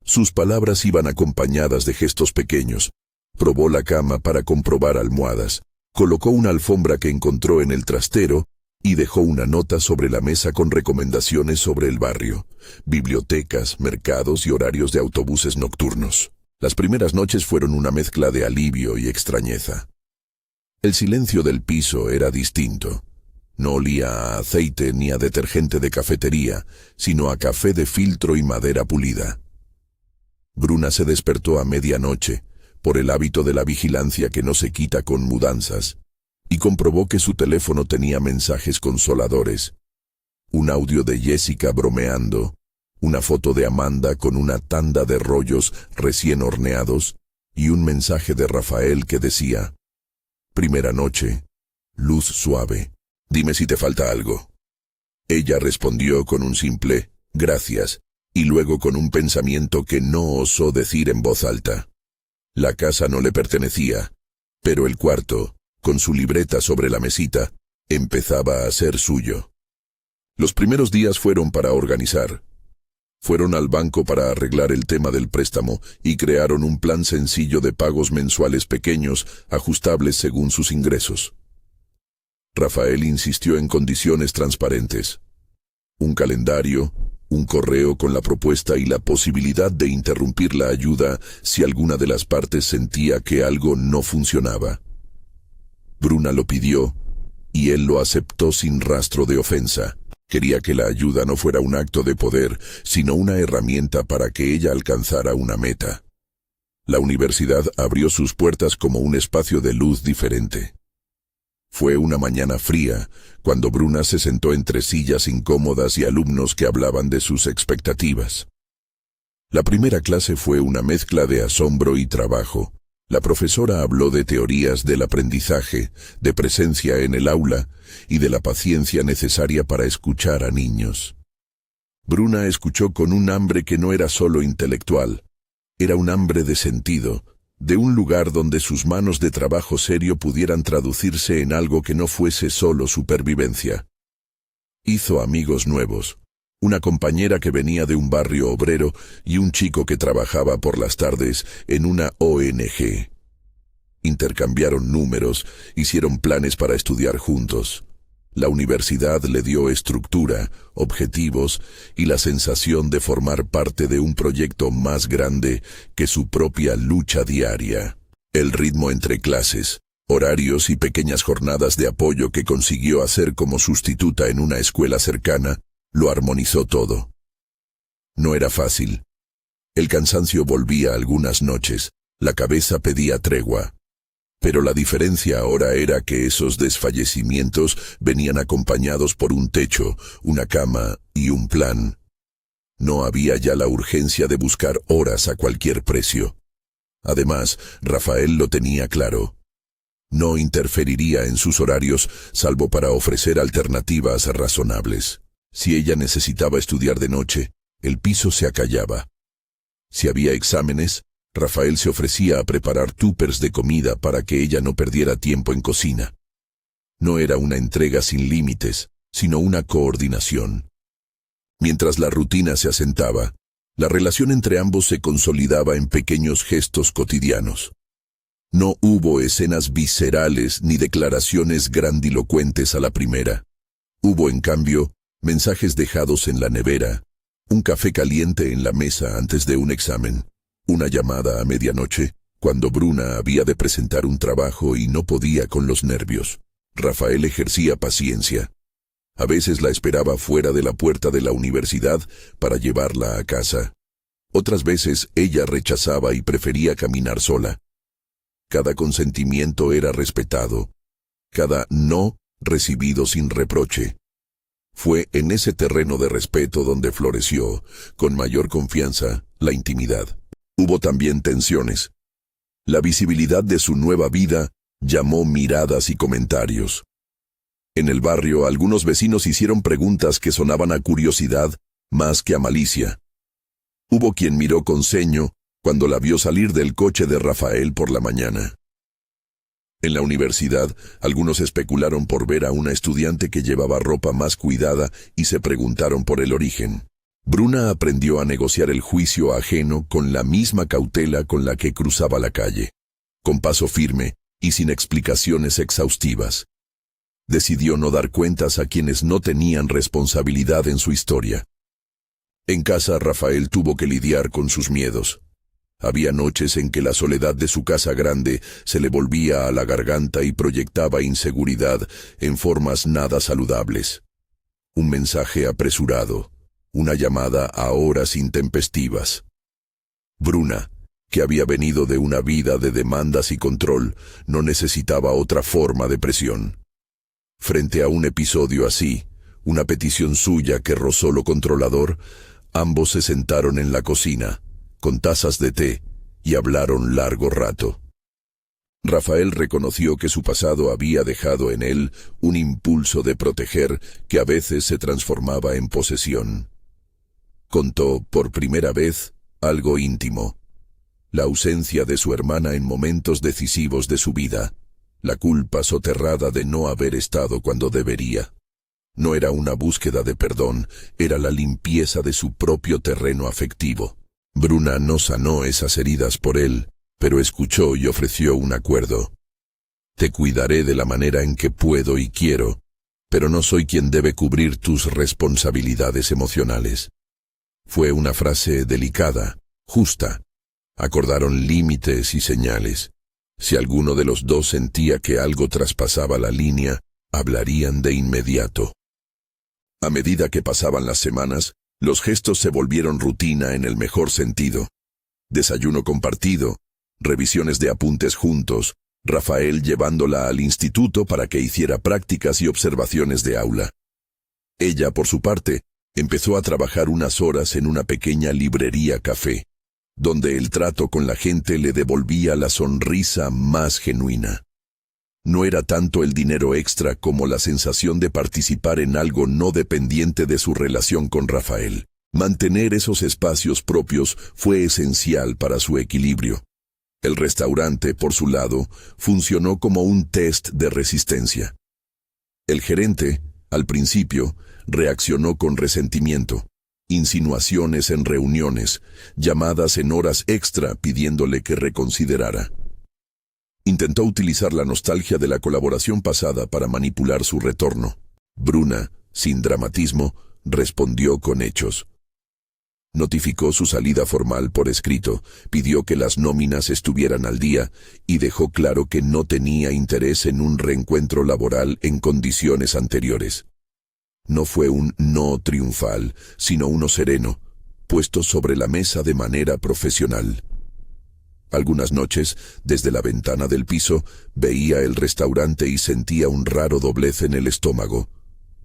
Sus palabras iban acompañadas de gestos pequeños. Probó la cama para comprobar almohadas, colocó una alfombra que encontró en el trastero y dejó una nota sobre la mesa con recomendaciones sobre el barrio, bibliotecas, mercados y horarios de autobuses nocturnos. Las primeras noches fueron una mezcla de alivio y extrañeza. El silencio del piso era distinto. No olía a aceite ni a detergente de cafetería, sino a café de filtro y madera pulida. Bruna se despertó a medianoche, por el hábito de la vigilancia que no se quita con mudanzas, y comprobó que su teléfono tenía mensajes consoladores. Un audio de Jessica bromeando, una foto de Amanda con una tanda de rollos recién horneados, y un mensaje de Rafael que decía: «Primera noche, luz suave, dime si te falta algo». Ella respondió con un simple «gracias», y luego con un pensamiento que no osó decir en voz alta. La casa no le pertenecía, pero el cuarto, con su libreta sobre la mesita, empezaba a ser suyo. Los primeros días fueron para organizar. Fueron al banco para arreglar el tema del préstamo y crearon un plan sencillo de pagos mensuales pequeños, ajustables según sus ingresos. Rafael insistió en condiciones transparentes. Un calendario, un correo con la propuesta y la posibilidad de interrumpir la ayuda si alguna de las partes sentía que algo no funcionaba. Bruna lo pidió, y él lo aceptó sin rastro de ofensa. Quería que la ayuda no fuera un acto de poder, sino una herramienta para que ella alcanzara una meta. La universidad abrió sus puertas como un espacio de luz diferente. Fue una mañana fría, cuando Bruna se sentó entre sillas incómodas y alumnos que hablaban de sus expectativas. La primera clase fue una mezcla de asombro y trabajo. La profesora habló de teorías del aprendizaje, de presencia en el aula y de la paciencia necesaria para escuchar a niños. Bruna escuchó con un hambre que no era solo intelectual, era un hambre de sentido, de un lugar donde sus manos de trabajo serio pudieran traducirse en algo que no fuese solo supervivencia. Hizo amigos nuevos, una compañera que venía de un barrio obrero y un chico que trabajaba por las tardes en una ONG. Intercambiaron números, hicieron planes para estudiar juntos. La universidad le dio estructura, objetivos y la sensación de formar parte de un proyecto más grande que su propia lucha diaria. El ritmo entre clases, horarios y pequeñas jornadas de apoyo que consiguió hacer como sustituta en una escuela cercana, lo armonizó todo. No era fácil. El cansancio volvía algunas noches, la cabeza pedía tregua. Pero la diferencia ahora era que esos desfallecimientos venían acompañados por un techo, una cama y un plan. No había ya la urgencia de buscar horas a cualquier precio. Además, Rafael lo tenía claro. No interferiría en sus horarios salvo para ofrecer alternativas razonables. Si ella necesitaba estudiar de noche, El piso se acallaba. Si había exámenes, Rafael se ofrecía a preparar túpers de comida para que ella no perdiera tiempo en cocina. No era una entrega sin límites, sino una coordinación. Mientras la rutina se asentaba, la relación entre ambos se consolidaba en pequeños gestos cotidianos. No hubo escenas viscerales ni declaraciones grandilocuentes a la primera. Hubo, en cambio, mensajes dejados en la nevera, un café caliente en la mesa antes de un examen, una llamada a medianoche, cuando Bruna había de presentar un trabajo y no podía con los nervios. Rafael ejercía paciencia. A veces la esperaba fuera de la puerta de la universidad para llevarla a casa. Otras veces ella rechazaba y prefería caminar sola. Cada consentimiento era respetado, cada no recibido sin reproche. Fue en ese terreno de respeto donde floreció, con mayor confianza, la intimidad. Hubo también tensiones. La visibilidad de su nueva vida llamó miradas y comentarios. En el barrio, algunos vecinos hicieron preguntas que sonaban a curiosidad más que a malicia. Hubo quien miró con ceño cuando la vio salir del coche de Rafael por la mañana. En la universidad, algunos especularon por ver a una estudiante que llevaba ropa más cuidada y se preguntaron por el origen. Bruna aprendió a negociar el juicio ajeno con la misma cautela con la que cruzaba la calle, con paso firme y sin explicaciones exhaustivas. Decidió no dar cuentas a quienes no tenían responsabilidad en su historia. En casa, Rafael tuvo que lidiar con sus miedos. Había noches en que la soledad de su casa grande se le volvía a la garganta y proyectaba inseguridad en formas nada saludables. Un mensaje apresurado, una llamada a horas intempestivas. Bruna, que había venido de una vida de demandas y control, no necesitaba otra forma de presión. Frente a un episodio así, una petición suya que rozó lo controlador, ambos se sentaron en la cocina, con tazas de té, y hablaron largo rato. Rafael reconoció que su pasado había dejado en él un impulso de proteger que a veces se transformaba en posesión. Contó, por primera vez, algo íntimo. La ausencia de su hermana en momentos decisivos de su vida, la culpa soterrada de no haber estado cuando debería. No era una búsqueda de perdón, era la limpieza de su propio terreno afectivo. Bruna no sanó esas heridas por él, pero escuchó y ofreció un acuerdo. Te cuidaré de la manera en que puedo y quiero, pero no soy quien debe cubrir tus responsabilidades emocionales. Fue una frase delicada, justa. Acordaron límites y señales. Si alguno de los dos sentía que algo traspasaba la línea, hablarían de inmediato. A medida que pasaban las semanas, los gestos se volvieron rutina en el mejor sentido. Desayuno compartido, revisiones de apuntes juntos, Rafael llevándola al instituto para que hiciera prácticas y observaciones de aula. Ella, por su parte, empezó a trabajar unas horas en una pequeña librería café, donde el trato con la gente le devolvía la sonrisa más genuina. No era tanto el dinero extra como la sensación de participar en algo no dependiente de su relación con Rafael. Mantener esos espacios propios fue esencial para su equilibrio. El restaurante, por su lado, funcionó como un test de resistencia. El gerente, al principio, reaccionó con resentimiento. Insinuaciones en reuniones, llamadas en horas extra pidiéndole que reconsiderara. Intentó utilizar la nostalgia de la colaboración pasada para manipular su retorno. Bruna, sin dramatismo, respondió con hechos. Notificó su salida formal por escrito, pidió que las nóminas estuvieran al día y dejó claro que no tenía interés en un reencuentro laboral en condiciones anteriores. No fue un no triunfal, sino uno sereno, puesto sobre la mesa de manera profesional. Algunas noches, desde la ventana del piso, veía el restaurante y sentía un raro doblez en el estómago.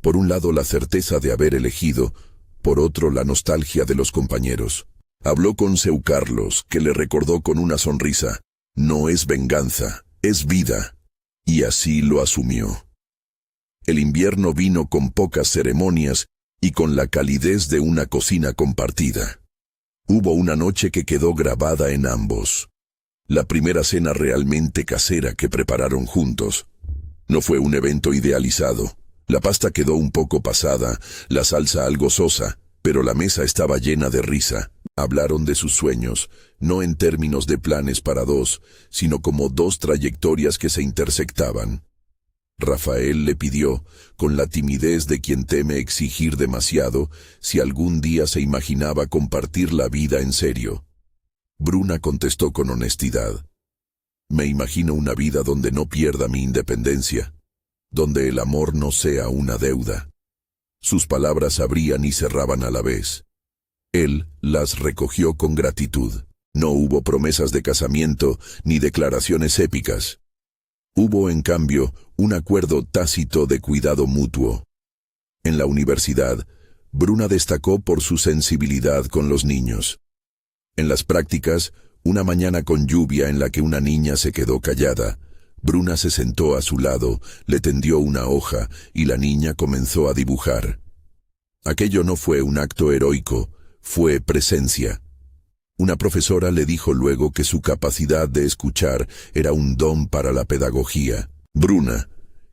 Por un lado la certeza de haber elegido, por otro la nostalgia de los compañeros. Habló con Seu Carlos, que le recordó con una sonrisa, no es venganza, es vida, y así lo asumió. El invierno vino con pocas ceremonias y con la calidez de una cocina compartida. Hubo una noche que quedó grabada en ambos. La primera cena realmente casera que prepararon juntos. No fue un evento idealizado. La pasta quedó un poco pasada, la salsa algo sosa, pero la mesa estaba llena de risa. Hablaron de sus sueños, no en términos de planes para dos, sino como dos trayectorias que se intersectaban. Rafael le pidió, con la timidez de quien teme exigir demasiado, si algún día se imaginaba compartir la vida en serio. Bruna contestó con honestidad. Me imagino una vida donde no pierda mi independencia, donde el amor no sea una deuda. Sus palabras abrían y cerraban a la vez. Él las recogió con gratitud. No hubo promesas de casamiento ni declaraciones épicas. Hubo, en cambio, un acuerdo tácito de cuidado mutuo. En la universidad, Bruna destacó por su sensibilidad con los niños. En las prácticas, una mañana con lluvia en la que una niña se quedó callada, Bruna se sentó a su lado, le tendió una hoja y la niña comenzó a dibujar. Aquello no fue un acto heroico, fue presencia. Una profesora le dijo luego que su capacidad de escuchar era un don para la pedagogía. Bruna,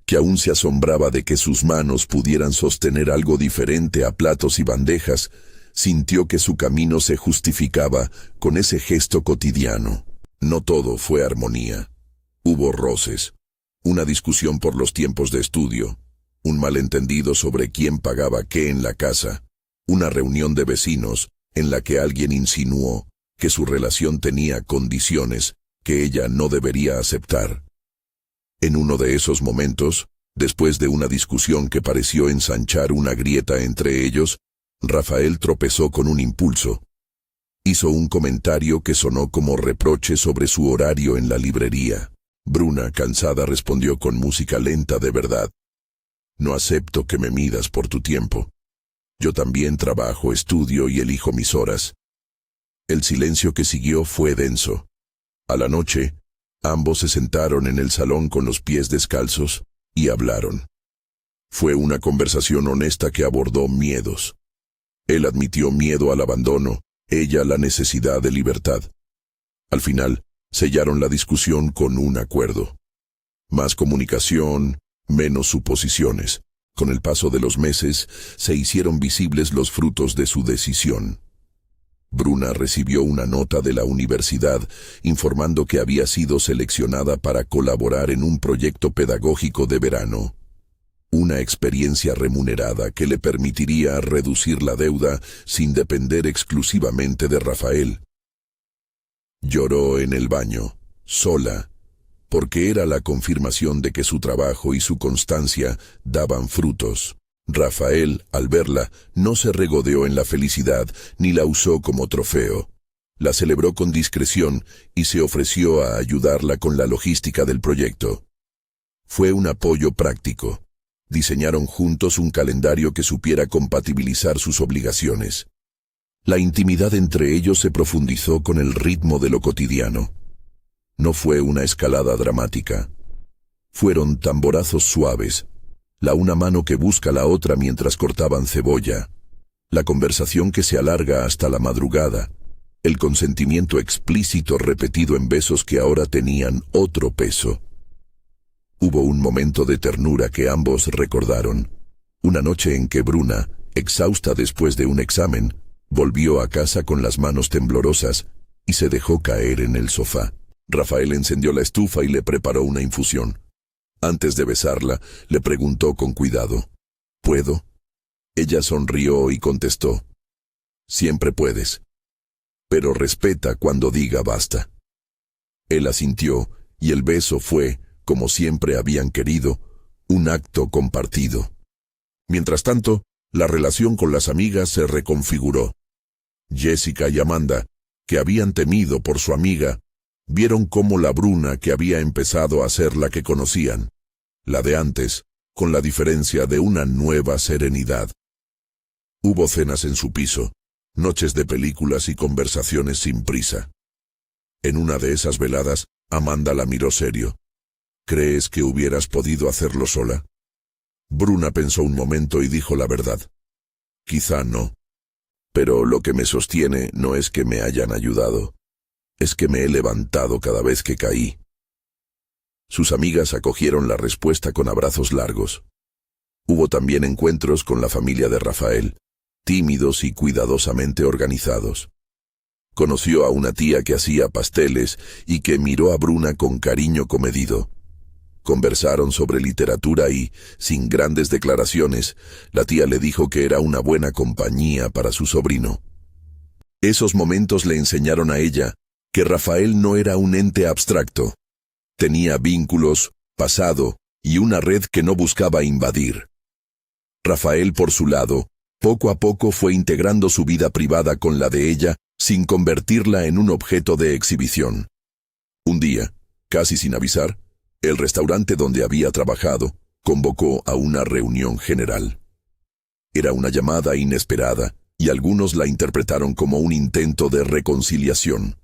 que aún se asombraba de que sus manos pudieran sostener algo diferente a platos y bandejas, sintió que su camino se justificaba con ese gesto cotidiano. No todo fue armonía. Hubo roces, una discusión por los tiempos de estudio, un malentendido sobre quién pagaba qué en la casa, una reunión de vecinos en la que alguien insinuó que su relación tenía condiciones que ella no debería aceptar. En uno de esos momentos, después de una discusión que pareció ensanchar una grieta entre ellos, Rafael tropezó con un impulso. Hizo un comentario que sonó como reproche sobre su horario en la librería. Bruna, cansada, respondió con música lenta de verdad. No acepto que me midas por tu tiempo. Yo también trabajo, estudio y elijo mis horas. El silencio que siguió fue denso. A la noche, ambos se sentaron en el salón con los pies descalzos y hablaron. Fue una conversación honesta que abordó miedos. Él admitió miedo al abandono, ella la necesidad de libertad. Al final, sellaron la discusión con un acuerdo. Más comunicación, menos suposiciones. Con el paso de los meses, se hicieron visibles los frutos de su decisión. Bruna recibió una nota de la universidad informando que había sido seleccionada para colaborar en un proyecto pedagógico de verano. Una experiencia remunerada que le permitiría reducir la deuda sin depender exclusivamente de Rafael. Lloró en el baño, sola, porque era la confirmación de que su trabajo y su constancia daban frutos. Rafael, al verla, no se regodeó en la felicidad ni la usó como trofeo. La celebró con discreción y se ofreció a ayudarla con la logística del proyecto. Fue un apoyo práctico. Diseñaron juntos un calendario que supiera compatibilizar sus obligaciones. La intimidad entre ellos se profundizó con el ritmo de lo cotidiano. No fue una escalada dramática. Fueron tamborazos suaves, la una mano que busca la otra mientras cortaban cebolla, la conversación que se alarga hasta la madrugada, el consentimiento explícito repetido en besos que ahora tenían otro peso. Hubo un momento de ternura que ambos recordaron, una noche en que Bruna, exhausta después de un examen, volvió a casa con las manos temblorosas y se dejó caer en el sofá. Rafael encendió la estufa y le preparó una infusión. Antes de besarla, le preguntó con cuidado, ¿puedo? Ella sonrió y contestó, siempre puedes, pero respeta cuando diga basta. Él asintió y el beso fue, como siempre habían querido, un acto compartido. Mientras tanto, la relación con las amigas se reconfiguró. Jessica y Amanda, que habían temido por su amiga, vieron cómo la Bruna que había empezado a ser la que conocían, la de antes, con la diferencia de una nueva serenidad. Hubo cenas en su piso, noches de películas y conversaciones sin prisa. En una de esas veladas, Amanda la miró serio. ¿Crees que hubieras podido hacerlo sola? Bruna pensó un momento y dijo la verdad. Quizá no. Pero lo que me sostiene no es que me hayan ayudado, es que me he levantado cada vez que caí. Sus amigas acogieron la respuesta con abrazos largos. Hubo también encuentros con la familia de Rafael, tímidos y cuidadosamente organizados. Conoció a una tía que hacía pasteles y que miró a Bruna con cariño comedido. Conversaron sobre literatura y, sin grandes declaraciones, la tía le dijo que era una buena compañía para su sobrino. Esos momentos le enseñaron a ella que Rafael no era un ente abstracto. Tenía vínculos, pasado y una red que no buscaba invadir. Rafael, por su lado, poco a poco fue integrando su vida privada con la de ella sin convertirla en un objeto de exhibición. Un día, casi sin avisar, el restaurante donde había trabajado convocó a una reunión general. Era una llamada inesperada y algunos la interpretaron como un intento de reconciliación,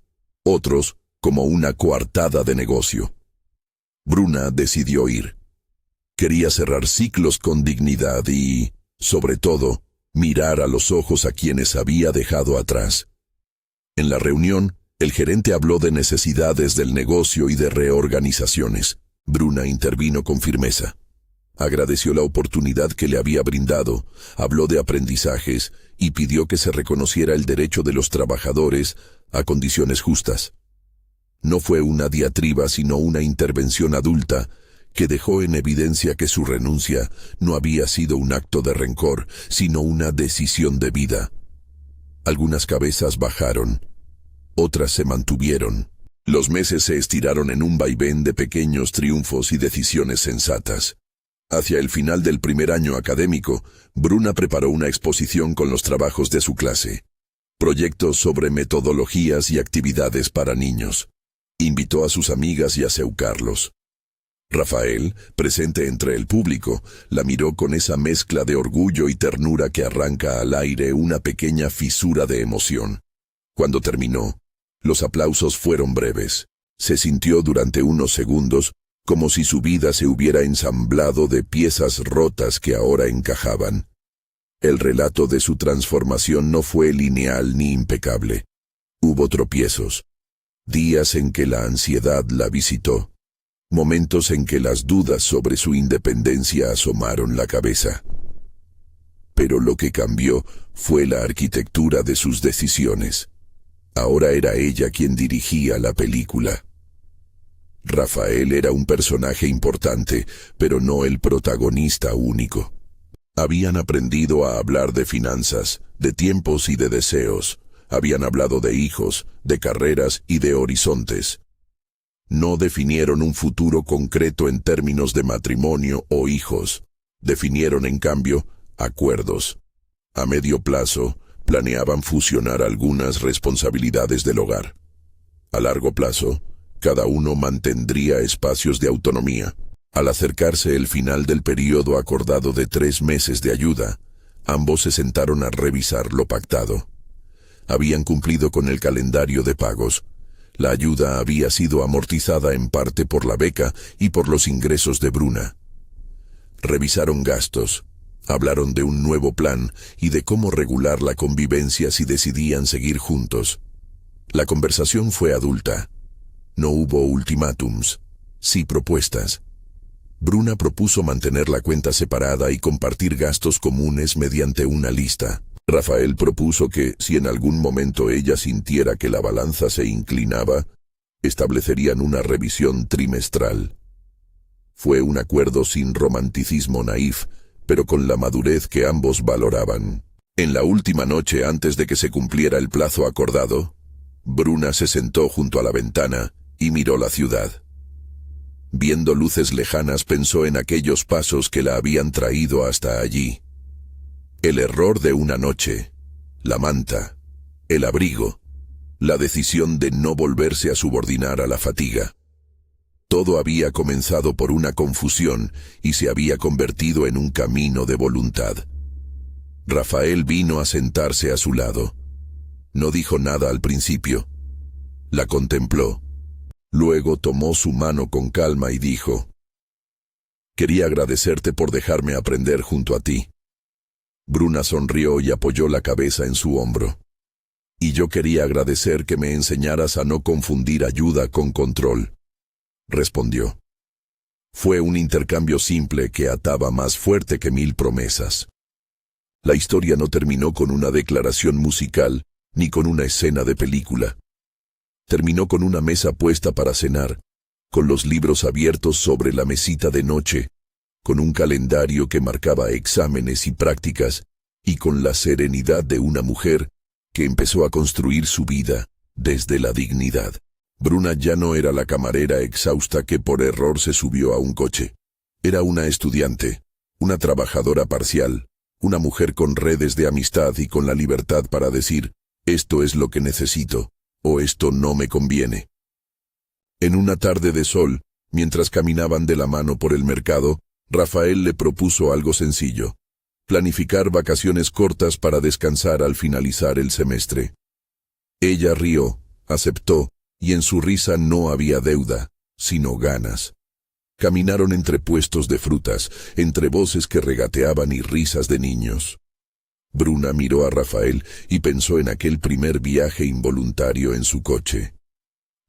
otros como una coartada de negocio. Bruna decidió ir. Quería cerrar ciclos con dignidad y, sobre todo, mirar a los ojos a quienes había dejado atrás. En la reunión, el gerente habló de necesidades del negocio y de reorganizaciones. Bruna intervino con firmeza. Agradeció la oportunidad que le había brindado, habló de aprendizajes y pidió que se reconociera el derecho de los trabajadores a condiciones justas. No fue una diatriba sino una intervención adulta que dejó en evidencia que su renuncia no había sido un acto de rencor, sino una decisión de vida. Algunas cabezas bajaron, otras se mantuvieron. Los meses se estiraron en un vaivén de pequeños triunfos y decisiones sensatas. Hacia el final del primer año académico, Bruna preparó una exposición con los trabajos de su clase, proyectos sobre metodologías y actividades para niños. Invitó a sus amigas y a Carlos. Rafael, presente entre el público, la miró con esa mezcla de orgullo y ternura que arranca al aire una pequeña fisura de emoción. Cuando terminó, los aplausos fueron breves. Se sintió durante unos segundos como si su vida se hubiera ensamblado de piezas rotas que ahora encajaban. El relato de su transformación no fue lineal ni impecable. Hubo tropiezos, días en que la ansiedad la visitó, momentos en que las dudas sobre su independencia asomaron la cabeza. Pero lo que cambió fue la arquitectura de sus decisiones. Ahora era ella quien dirigía la película. Rafael era un personaje importante, pero no el protagonista único. Habían aprendido a hablar de finanzas, de tiempos y de deseos. Habían hablado de hijos, de carreras y de horizontes. No definieron un futuro concreto en términos de matrimonio o hijos. Definieron, en cambio, acuerdos. A medio plazo, planeaban fusionar algunas responsabilidades del hogar. A largo plazo, cada uno mantendría espacios de autonomía. Al acercarse el final del período acordado de 3 meses de ayuda, ambos se sentaron a revisar lo pactado. Habían cumplido con el calendario de pagos. La ayuda había sido amortizada en parte por la beca y por los ingresos de Bruna. Revisaron gastos, hablaron de un nuevo plan y de cómo regular la convivencia si decidían seguir juntos. La conversación fue adulta. No hubo ultimátums, sí propuestas. Bruna propuso mantener la cuenta separada y compartir gastos comunes mediante una lista. Rafael propuso que, si en algún momento ella sintiera que la balanza se inclinaba, establecerían una revisión trimestral. Fue un acuerdo sin romanticismo naif, pero con la madurez que ambos valoraban. En la última noche antes de que se cumpliera el plazo acordado, Bruna se sentó junto a la ventana y miró la ciudad. Viendo luces lejanas pensó en aquellos pasos que la habían traído hasta allí. El error de una noche, la manta, el abrigo, la decisión de no volverse a subordinar a la fatiga. Todo había comenzado por una confusión y se había convertido en un camino de voluntad. Rafael vino a sentarse a su lado. No dijo nada al principio. La contempló. Luego tomó su mano con calma y dijo: «Quería agradecerte por dejarme aprender junto a ti. Bruna sonrió y apoyó la cabeza en su hombro. Y yo quería agradecer que me enseñaras a no confundir ayuda con control, respondió. Fue un intercambio simple que ataba más fuerte que 1000 promesas. La historia no terminó con una declaración musical, ni con una escena de película. Terminó con una mesa puesta para cenar, con los libros abiertos sobre la mesita de noche, con un calendario que marcaba exámenes y prácticas, y con la serenidad de una mujer que empezó a construir su vida desde la dignidad. Bruna ya no era la camarera exhausta que por error se subió a un coche. Era una estudiante, una trabajadora parcial, una mujer con redes de amistad y con la libertad para decir, esto es lo que necesito, o esto no me conviene. En una tarde de sol, mientras caminaban de la mano por el mercado, Rafael le propuso algo sencillo: planificar vacaciones cortas para descansar al finalizar el semestre. Ella rió, aceptó, y en su risa no había deuda, sino ganas. Caminaron entre puestos de frutas, entre voces que regateaban y risas de niños. Bruna miró a Rafael y pensó en aquel primer viaje involuntario en su coche.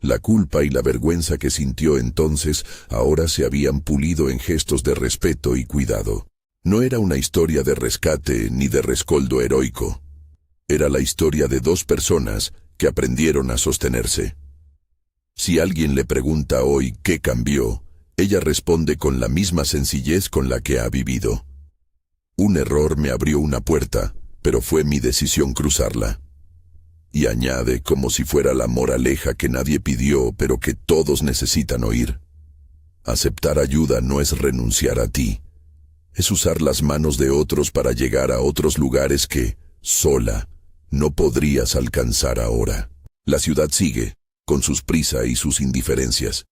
La culpa y la vergüenza que sintió entonces ahora se habían pulido en gestos de respeto y cuidado. No era una historia de rescate ni de rescoldo heroico. Era la historia de dos personas que aprendieron a sostenerse. Si alguien le pregunta hoy qué cambió, ella responde con la misma sencillez con la que ha vivido. Un error me abrió una puerta, pero fue mi decisión cruzarla. Y añade como si fuera la moraleja que nadie pidió, pero que todos necesitan oír. Aceptar ayuda no es renunciar a ti. Es usar las manos de otros para llegar a otros lugares que, sola, no podrías alcanzar ahora. La ciudad sigue, con sus prisas y sus indiferencias.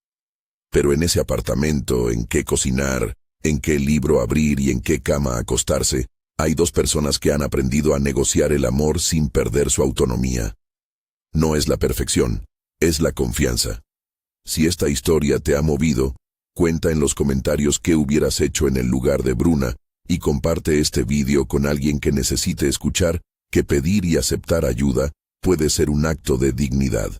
Pero en ese apartamento, en qué cocinar, en qué libro abrir y en qué cama acostarse, hay dos personas que han aprendido a negociar el amor sin perder su autonomía. No es la perfección, es la confianza. Si esta historia te ha movido, cuenta en los comentarios qué hubieras hecho en el lugar de Bruna y comparte este vídeo con alguien que necesite escuchar que pedir y aceptar ayuda puede ser un acto de dignidad.